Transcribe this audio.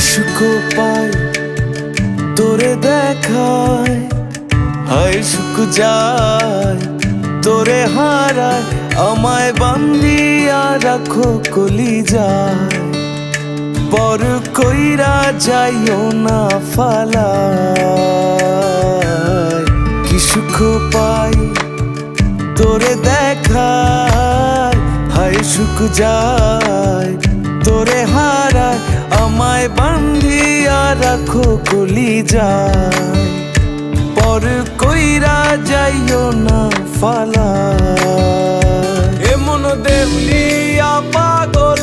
সুখ পাই তোরে দেখায়, হায় সুখ যায় তোরে হারায়। আমায় বান্ধিয়া রাখো কলিজায়, পর কইরা যাইও না ফালায়। কি সুখ পাই তোরে দেখায়, হায় সুখ যায় তোরে হারায়। আমায় বান্ধিয়া রাখো কলিজায়, পর কইরা যাইও না ফালায়। এমন দেউলিয়া পাগল